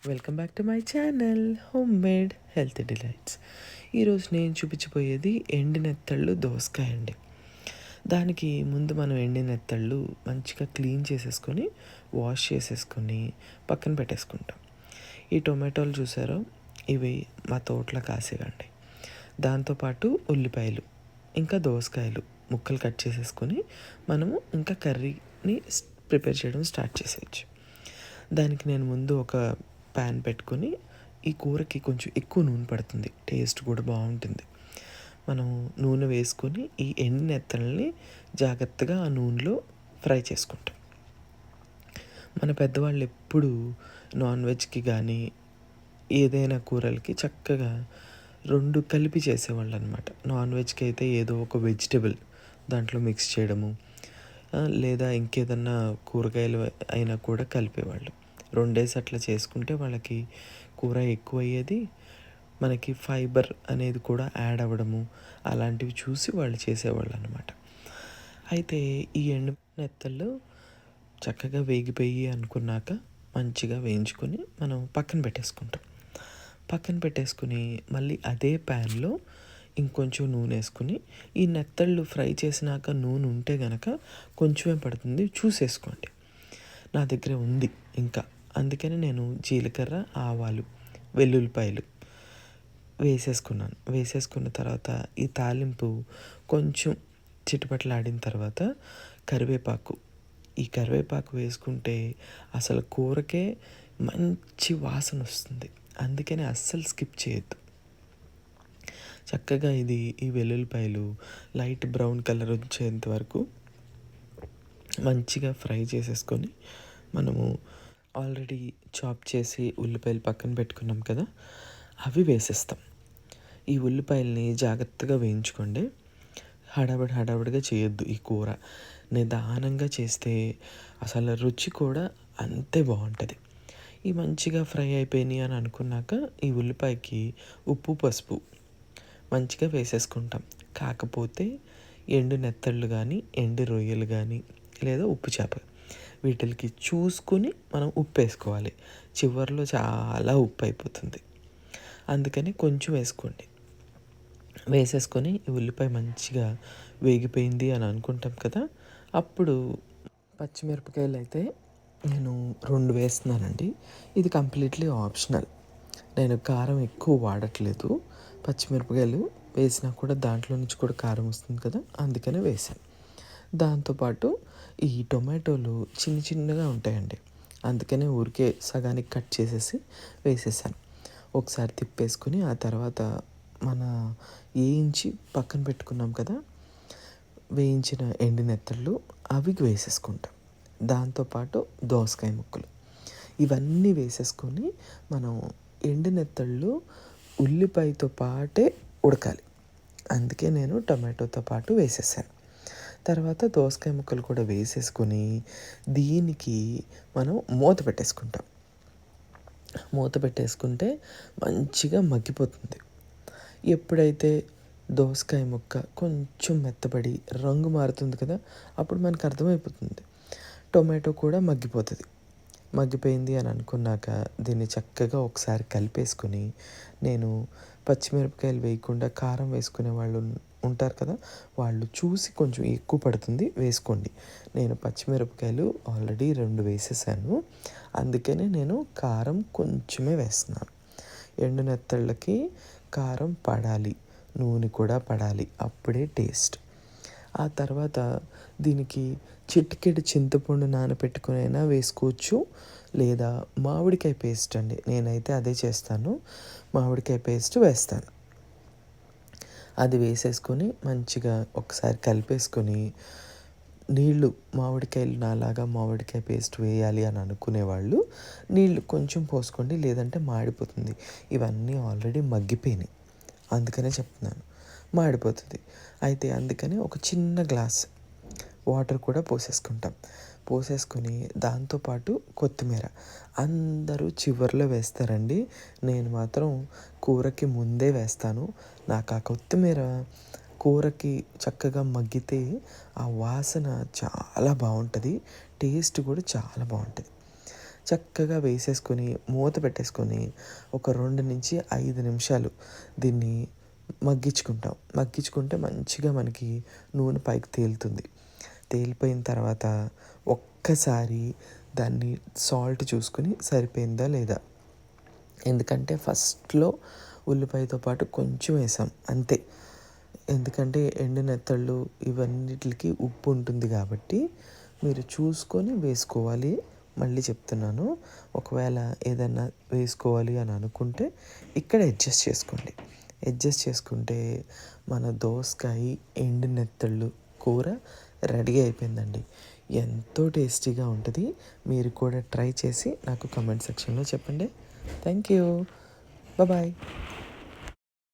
Welcome back to my channel home made healthy delights. ఈరోజు నేను చూపించబోయేది ఎండినెత్తళ్ళు దోసకాయ అండి. దానికి ముందు మనం ఎండినెత్తళ్ళు మంచిగా క్లీన్ చేసేసుకొని వాష్ చేసేసుకొని పక్కన పెట్టేసుకుంటాం. ఈ టొమాటోలు చూసారో, ఇవి మా తోటలో కాసేవండి. దాంతోపాటు ఉల్లిపాయలు ఇంకా దోసకాయలు ముక్కలు కట్ చేసేసుకొని మనము ఇంకా కర్రీని ప్రిపేర్ చేయడం స్టార్ట్ చేసేయచ్చు. దానికి నేను ముందు ఒక ప్యాన్ పెట్టుకొని, ఈ కూరకి కొంచెం ఎక్కువ నూనె పడుతుంది, టేస్ట్ కూడా బాగుంటుంది. మనం నూనె వేసుకొని ఈ ఎండినెత్తల్ని జాగ్రత్తగా ఆ నూనెలో ఫ్రై చేసుకుంటాం. మన పెద్దవాళ్ళు ఎప్పుడు నాన్ వెజ్కి కానీ ఏదైనా కూరలకి చక్కగా రెండు కలిపి చేసేవాళ్ళు అనమాట. నాన్ వెజ్కి అయితే ఏదో ఒక వెజిటబుల్ దాంట్లో మిక్స్ చేయడము, లేదా ఇంకేదన్నా కూరగాయలు అయినా కూడా కలిపేవాళ్ళు. రెండేసి అట్లా చేసుకుంటే వాళ్ళకి కూర ఎక్కువ అయ్యేది, మనకి ఫైబర్ అనేది కూడా యాడ్ అవ్వడము అలాంటివి చూసి వాళ్ళు చేసేవాళ్ళు అనమాట. అయితే ఈ ఎండు నెత్తళ్ళు చక్కగా వేగిపోయి అనుకున్నాక మంచిగా వేయించుకొని మనం పక్కన పెట్టేసుకుంటాం. పక్కన పెట్టేసుకుని మళ్ళీ అదే ప్యాన్లో ఇంకొంచెం నూనె వేసుకుని, ఈ నెత్తళ్ళు ఫ్రై చేసినాక నూనె ఉంటే గనక కొంచెమే పడుతుంది, చూసేసుకోండి. నా దగ్గర ఉంది ఇంకా, అందుకని నేను జీలకర్ర, ఆవాలు, వెల్లుల్లిపాయలు వేసేసుకున్నాను. వేసేసుకున్న తర్వాత ఈ తాలింపు కొంచెం చిటపటలాడిన తర్వాత కరివేపాకు, ఈ కరివేపాకు వేసుకుంటే అసలు కూరకే మంచి వాసన వస్తుంది. అందుకని అస్సలు స్కిప్ చేయొద్దు. చక్కగా ఈ వెల్లుల్లిపాయలు లైట్ బ్రౌన్ కలర్ వచ్చేంత వరకు మంచిగా ఫ్రై చేసేసుకొని, మనము ఆల్రెడీ చాప్ చేసి ఉల్లిపాయలు పక్కన పెట్టుకున్నాం కదా, అవి వేసేస్తాం. ఈ ఉల్లిపాయల్ని జాగ్రత్తగా వేయించుకోండి. హడావిడిగా చేయొద్దు. ఈ కూర నిదానంగా చేస్తే అసలు రుచి కూడా అంతే బాగుంటుంది. ఈ మంచిగా ఫ్రై అయిపోయినాయి అని అనుకున్నాక ఈ ఉల్లిపాయకి ఉప్పు, పసుపు మంచిగా వేసేసుకుంటాం. కాకపోతే ఎండు నెత్తళ్ళు కానీ, ఎండు రొయ్యలు కానీ, లేదా ఉప్పు చేప, వీటికి చూసుకుని మనం ఉప్పు వేసుకోవాలి. చివరిలో చాలా ఉప్పు అయిపోతుంది, అందుకని కొంచెం వేసుకోండి. వేసేసుకొని ఈ ఉల్లిపాయ మంచిగా వేగిపోయింది అని అనుకుంటాం కదా, అప్పుడు పచ్చిమిరపకాయలు అయితే నేను 2 వేస్తున్నానండి. ఇది కంప్లీట్లీ ఆప్షనల్. నేను కారం ఎక్కువ వాడట్లేదు. పచ్చిమిరపకాయలు వేసినా కూడా దాంట్లో నుంచి కూడా కారం వస్తుంది కదా, అందుకనే వేసాను. దాంతోపాటు ఈ టొమాటోలు చిన్నగా ఉంటాయండి, అందుకనే ఊరికే సగానికి కట్ చేసేసి వేసేసాను. ఒకసారి తిప్పేసుకుని ఆ తర్వాత మన వేయించి పక్కన పెట్టుకున్నాం కదా వేయించిన ఎండినెత్తళ్ళు, అవి వేసేసుకుంటాం. దాంతోపాటు దోసకాయ ముక్కలు ఇవన్నీ వేసేసుకొని మనం ఎండినెత్తళ్ళు ఉల్లిపాయతో పాటే ఉడకాలి. అందుకే నేను టొమాటోతో పాటు వేసేసాను. తర్వాత దోసకాయ ముక్కలు కూడా వేసేసుకొని దీనికి మనం మూత పెట్టేసుకుంటాం. మూత పెట్టేసుకుంటే మంచిగా మగ్గిపోతుంది. ఎప్పుడైతే దోసకాయ ముక్క కొంచెం మెత్తబడి రంగు మారుతుంది కదా, అప్పుడు మనకు అర్థమైపోతుంది టొమాటో కూడా మగ్గిపోయింది అని అనుకున్నాక దీన్ని చక్కగా ఒకసారి కలిపేసుకొని, నేను పచ్చిమిరపకాయలు వేయకుండా కారం వేసుకునే వాళ్ళు ఉంటారు కదా, వాళ్ళు చూసి కొంచెం ఎక్కువ పడుతుంది వేసుకోండి. నేను పచ్చిమిరపకాయలు ఆల్రెడీ 2 వేసేసాను, అందుకనే నేను కారం కొంచెమే వేస్తున్నాను. ఎండు నెత్తళ్ళకి కారం పడాలి, నూనె కూడా పడాలి, అప్పుడే టేస్ట్. ఆ తర్వాత దీనికి చిటికెడు చింతపండు నానబెట్టుకునైనా వేసుకోవచ్చు, లేదా మామిడికాయ పేస్ట్ అండి, నేనైతే అదే చేస్తాను. మామిడికాయ పేస్ట్ వేస్తాను. అది వేసేసుకొని మంచిగా ఒకసారి కలిపేసుకొని, నీళ్ళు మామిడికాయలు నాలాగా మామిడికాయ పేస్ట్ వేయాలి అని అనుకునేవాళ్ళు నీళ్ళు కొంచెం పోసుకోండి, లేదంటే మాడిపోతుంది. ఇవన్నీ ఆల్రెడీ మగ్గిపోయినాయి, అందుకనే చెప్తున్నాను, మాడిపోతుంది. అయితే అందుకని ఒక చిన్న గ్లాస్ వాటర్ కూడా పోసేసుకొని దాంతోపాటు కొత్తిమీర అందరూ చివర్లో వేస్తారండి, నేను మాత్రం కూరకి ముందే వేస్తాను. నాకు ఆ కొత్తిమీర కూరకి చక్కగా మగ్గితే ఆ వాసన చాలా బాగుంటుంది, టేస్ట్ కూడా చాలా బాగుంటుంది. చక్కగా వేసేసుకొని మూత పెట్టేసుకొని ఒక 2-5 నిమిషాలు దీన్ని మగ్గించుకుంటాం. మగ్గించుకుంటే మంచిగా మనకి నూనె పైకి తేలుతుంది. తేలిపోయిన తర్వాత ఒక్కసారి దాన్ని సాల్ట్ చూసుకొని సరిపోయిందా లేదా. ఎందుకంటే ఫస్ట్‌లో ఉల్లిపాయతో పాటు కొంచెం వేసాం అంతే. ఎందుకంటే ఎండు నెత్తళ్ళు ఇవన్నిటికి ఉప్పు ఉంటుంది కాబట్టి మీరు చూసుకొని వేసుకోవాలి. మళ్ళీ చెప్తున్నాను, ఒకవేళ ఏదన్నా వేసుకోవాలి అని అనుకుంటే ఇక్కడ అడ్జస్ట్ చేసుకోండి. అడ్జస్ట్ చేసుకుంటే మన దోసకాయ ఎండు నెత్తళ్ళు కూర రెడీ అయిపోయిందండి. ఎంతో టేస్టీగా ఉంటుంది. మీరు కూడా ట్రై చేసి నాకు కామెంట్ సెక్షన్లో చెప్పండి. Thank you. బాయ్.